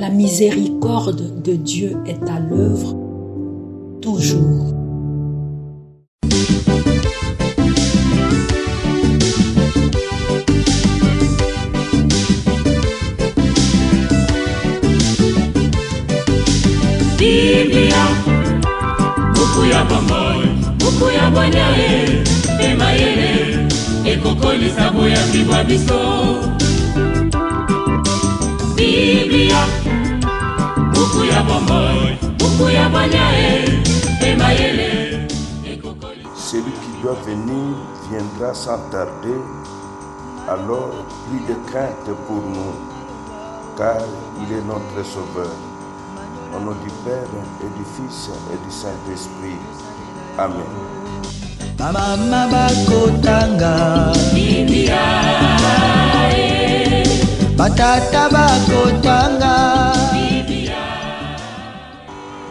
La miséricorde de Dieu est à l'œuvre toujours. Biblia, buku ya bomoi, buku ya bonyae, emayele, ekokolisa boya bibwa biso. Biblia, buku ya bomoi, buku ya bonyae, emayele, ekokolisa. Celui qui doit venir viendra sans tarder, alors plus de crainte pour nous, car il est notre Sauveur. Au nom du Père et du Fils et du Saint-Esprit. Amen. Mama bakotanga Biblia, batata bakotanga.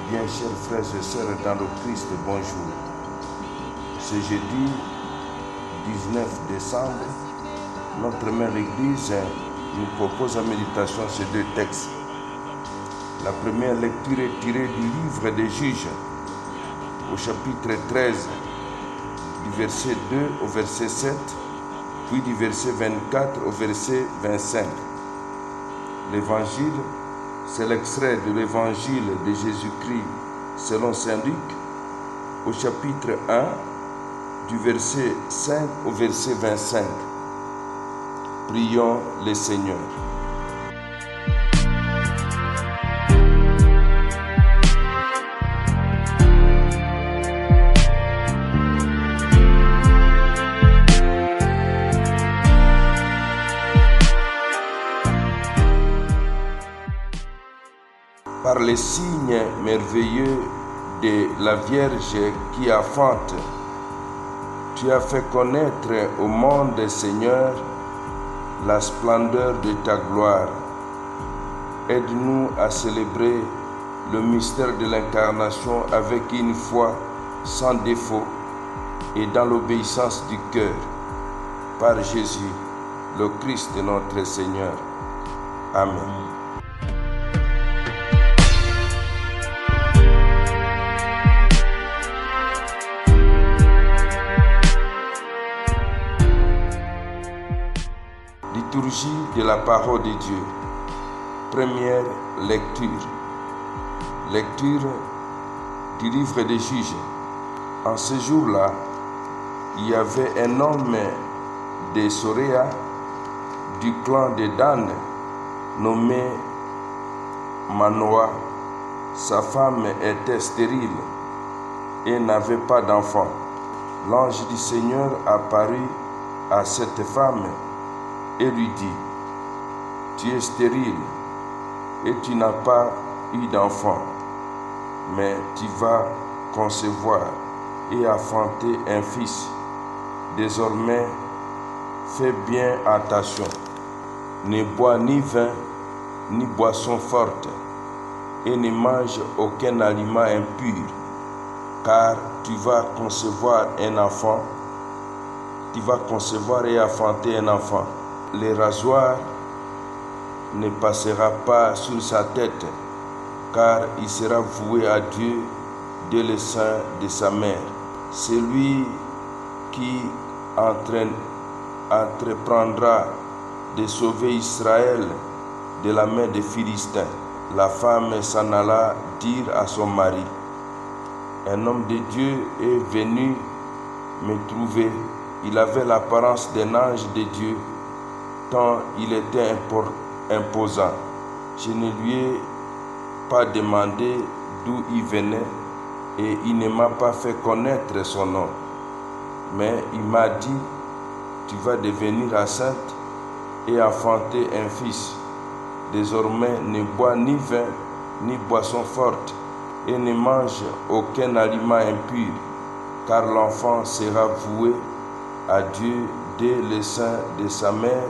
Bien, chers frères et sœurs dans le Christ, bonjour. Ce jeudi 19 décembre, notre mère l'Église nous propose en méditation ces deux textes. La première lecture est tirée du livre des Juges, au chapitre 13, du verset 2 au verset 7, puis du verset 24 au verset 25. L'évangile, c'est l'extrait de l'évangile de Jésus-Christ selon saint Luc, au chapitre 1, du verset 5 au verset 25. Prions le Seigneur. Par les signes merveilleux de la Vierge qui enfante, tu as fait connaître au monde, Seigneur, la splendeur de ta gloire. Aide-nous à célébrer le mystère de l'incarnation avec une foi sans défaut et dans l'obéissance du cœur. Par Jésus, le Christ notre Seigneur. Amen. Liturgie de la parole de Dieu. Première lecture. Lecture du livre des Juges. En ce jour-là, il y avait un homme de Soréa, du clan de Dan, nommé Manoah. Sa femme était stérile et n'avait pas d'enfant. L'ange du Seigneur apparut à cette femme et lui dit: tu es stérile et tu n'as pas eu d'enfant, mais tu vas concevoir et enfanter un fils. Désormais, fais bien attention. Ne bois ni vin, ni boisson forte, et ne mange aucun aliment impur, car tu vas concevoir un enfant. Tu vas concevoir et enfanter un enfant. Le rasoir ne passera pas sur sa tête, car il sera voué à Dieu dès le sein de sa mère. Celui qui entreprendra de sauver Israël de la main des Philistins. La femme s'en alla dire à son mari: un homme de Dieu est venu me trouver. Il avait l'apparence d'un ange de Dieu, tant il était imposant. Je ne lui ai pas demandé d'où il venait et il ne m'a pas fait connaître son nom. Mais il m'a dit: tu vas devenir enceinte et enfanter un fils. Désormais, ne bois ni vin ni boisson forte et ne mange aucun aliment impur, car l'enfant sera voué à Dieu dès le sein de sa mère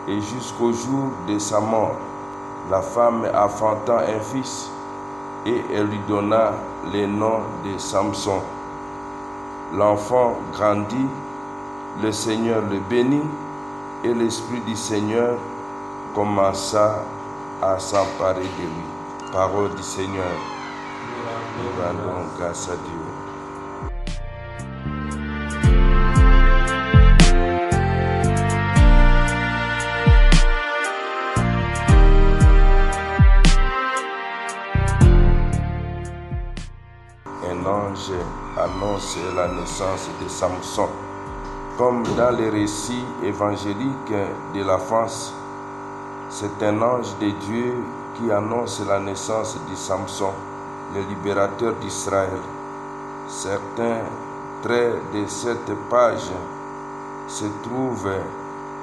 et jusqu'au jour de sa mort. La femme enfanta un fils et elle lui donna le nom de Samson. L'enfant grandit, le Seigneur le bénit et l'Esprit du Seigneur commença à s'emparer de lui. Parole du Seigneur. Nous rendons grâce à Dieu. Un ange annonce la naissance de Samson. Comme dans les récits évangéliques de la France, c'est un ange de Dieu qui annonce la naissance de Samson, le libérateur d'Israël. Certains traits de cette page se trouvent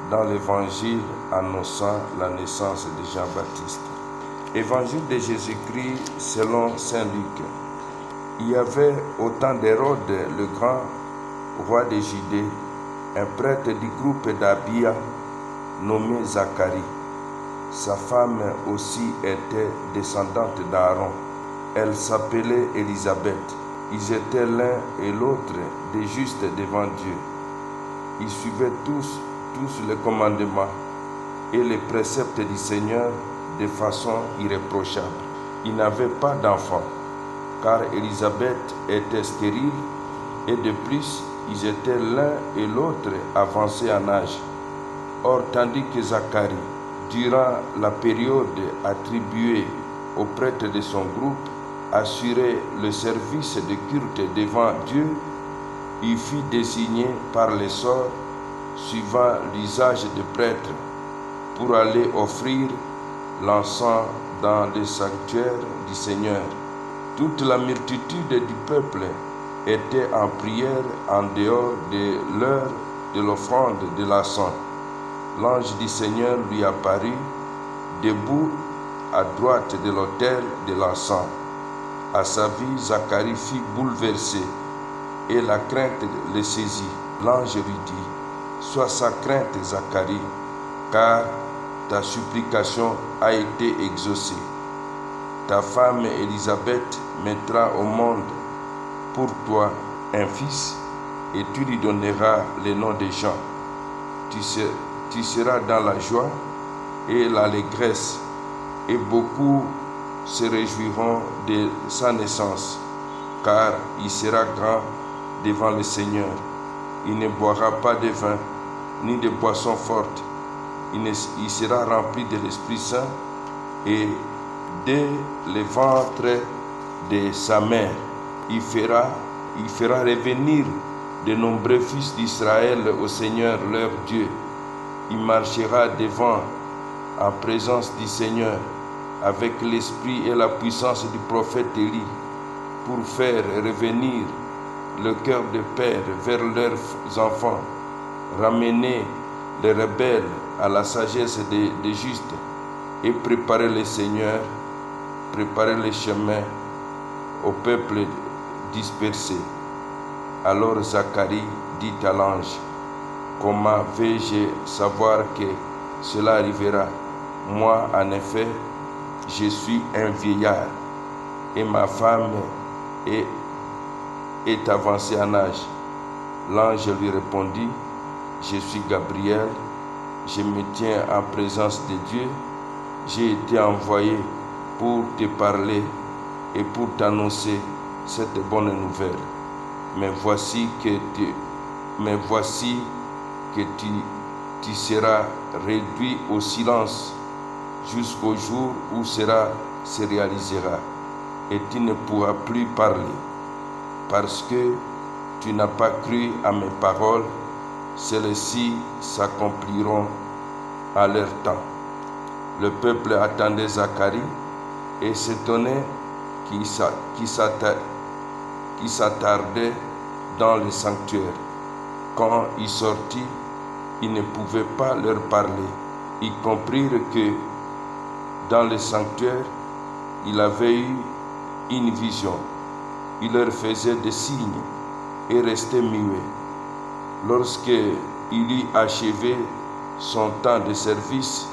dans l'évangile annonçant la naissance de Jean-Baptiste. Évangile de Jésus-Christ selon Saint Luc. Il y avait au temps d'Hérode le grand, roi de Judée, un prêtre du groupe d'Abia nommé Zacharie. Sa femme aussi était descendante d'Aaron. Elle s'appelait Élisabeth. Ils étaient l'un et l'autre des justes devant Dieu. Ils suivaient tous les commandements et les préceptes du Seigneur de façon irréprochable. Ils n'avaient pas d'enfants, car Élisabeth était stérile et de plus, ils étaient l'un et l'autre avancés en âge. Or, tandis que Zacharie, durant la période attribuée au prêtre de son groupe, assurait le service de culte devant Dieu, il fut désigné par les sorts, suivant l'usage des prêtres, pour aller offrir l'encens dans le sanctuaire du Seigneur. Toute la multitude du peuple était en prière en dehors de l'heure de l'offrande de l'encens. L'ange du Seigneur lui apparut, debout à droite de l'autel de l'encens. À sa vue, Zacharie fut bouleversé et la crainte le saisit. L'ange lui dit: sois sans crainte, Zacharie, car ta supplication a été exaucée. Ta femme Élisabeth mettra au monde pour toi un fils et tu lui donneras le nom de Jean. Tu seras dans la joie et l'allégresse et beaucoup se réjouiront de sa naissance, car il sera grand devant le Seigneur. Il ne boira pas de vin ni de boisson forte. Il sera rempli de l'Esprit Saint et dès le ventre de sa mère, il fera revenir de nombreux fils d'Israël au Seigneur leur Dieu. Il marchera devant en présence du Seigneur avec l'esprit et la puissance du prophète Élie pour faire revenir le cœur des pères vers leurs enfants, ramener les rebelles à la sagesse des justes et préparer le Seigneur, préparer le chemin au peuple dispersé. Alors Zacharie dit à l'ange: comment vais-je savoir que cela arrivera? Moi, en effet, je suis un vieillard et ma femme est avancée en âge. L'ange lui répondit: je suis Gabriel, je me tiens en présence de Dieu, j'ai été envoyé pour te parler et pour t'annoncer cette bonne nouvelle. Mais voici que tu seras réduit au silence jusqu'au jour où cela se réalisera, et tu ne pourras plus parler, parce que tu n'as pas cru à mes paroles. Celles-ci s'accompliront à leur temps. Le peuple attendait Zacharie et s'étonnait qu'il s'attardait dans le sanctuaire. Quand il sortit, il ne pouvait pas leur parler. Ils comprirent que dans le sanctuaire, il avait eu une vision. Il leur faisait des signes et restait muet. Lorsqu'il eut achevé son temps de service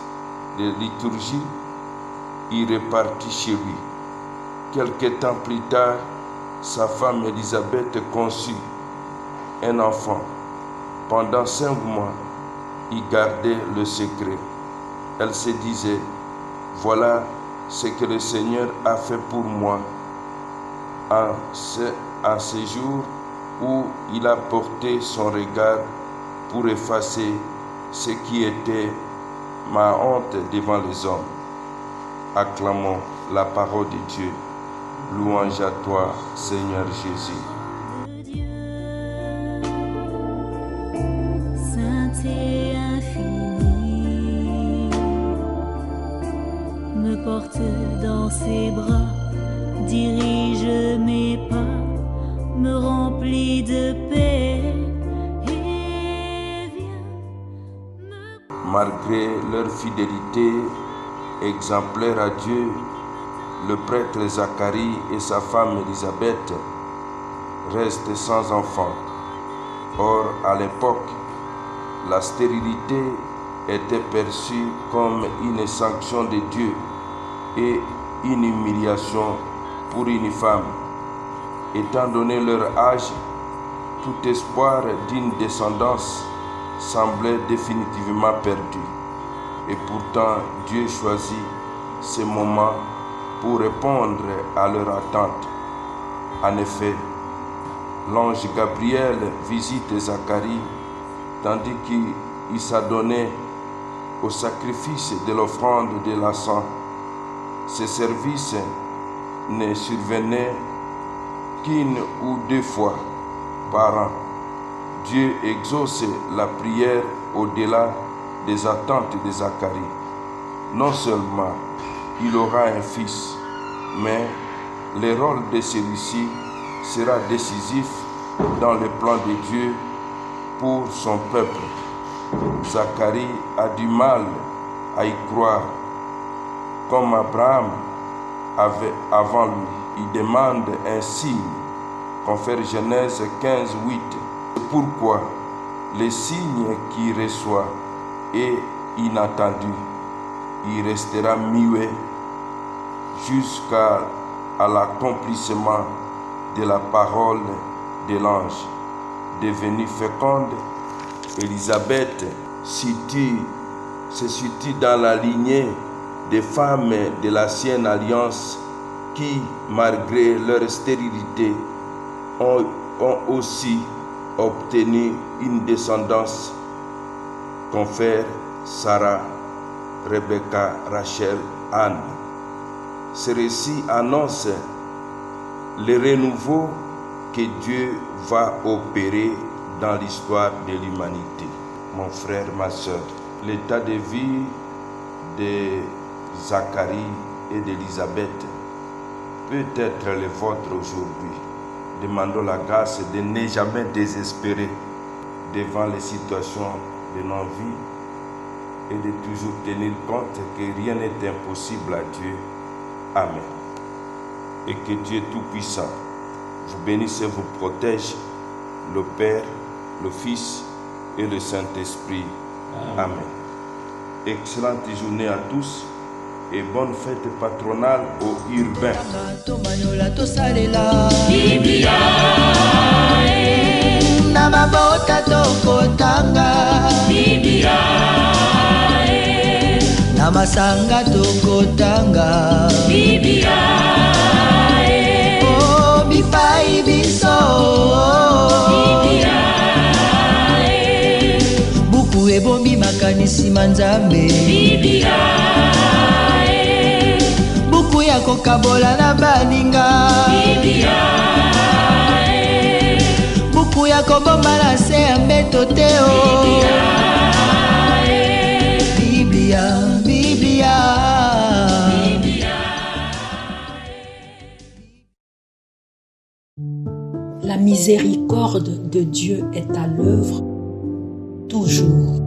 de liturgie, il repartit chez lui. Quelque temps plus tard, sa femme Élisabeth conçut un enfant. Pendant 5 mois, il gardait le secret. Elle se disait: Voilà ce que le Seigneur a fait pour moi en ce jour où il a porté son regard pour effacer ce qui était ma honte devant les hommes. Acclamons la parole de Dieu. Louange à toi, Seigneur Jésus. Saint et infini, me porte dans ses bras, dirige mes pas, me remplit de paix et vient me... Malgré leur fidélité exemplaire à Dieu, le prêtre Zacharie et sa femme Élisabeth restent sans enfant. Or, à l'époque, la stérilité était perçue comme une sanction de Dieu et une humiliation pour une femme. Étant donné leur âge, tout espoir d'une descendance semblait définitivement perdu. Et pourtant, Dieu choisit ce moment pour répondre à leur attente. En effet, l'ange Gabriel visite Zacharie tandis qu'il s'adonnait au sacrifice de l'offrande de l'encens. Ce service ne survenait qu'une ou deux fois par an. Dieu exauce la prière au-delà des attentes de Zacharie. Non seulement il aura un fils, mais le rôle de celui-ci sera décisif dans le plan de Dieu pour son peuple. Zacharie a du mal à y croire. Comme Abraham avait avant lui, il demande un signe, confère Genèse 15, 8. C'est pourquoi le signe qu'il reçoit est inattendu. Il restera muet jusqu'à l'accomplissement de la parole de l'ange. Devenue féconde, Élisabeth se situe dans la lignée des femmes de l'ancienne alliance qui, malgré leur stérilité, ont aussi obtenu une descendance, confère Sarah, Rebecca, Rachel, Anne. Ce récit annonce le renouveau que Dieu va opérer dans l'histoire de l'humanité. Mon frère, ma soeur, l'état de vie de Zacharie et d'Élisabeth peut être le vôtre aujourd'hui. Demandons la grâce de ne jamais désespérer devant les situations de nos vies et de toujours tenir compte que rien n'est impossible à Dieu. Amen. Et que Dieu Tout-Puissant vous bénisse et vous protège, le Père, le Fils et le Saint-Esprit. Amen. Excellente journée à tous et bonne fête patronale aux urbains. Biblia, na mabota tokotanga, Biblia, na masanga tokotanga, Biblia, oh bipai biso, Biblia, buku ebombi makanisi manzambe, Biblia, buku ya kokabola na baninga, Biblia, buku ya kobomba na se ya mbeto te o. Biblia, Biblia. La miséricorde de Dieu est à l'œuvre toujours.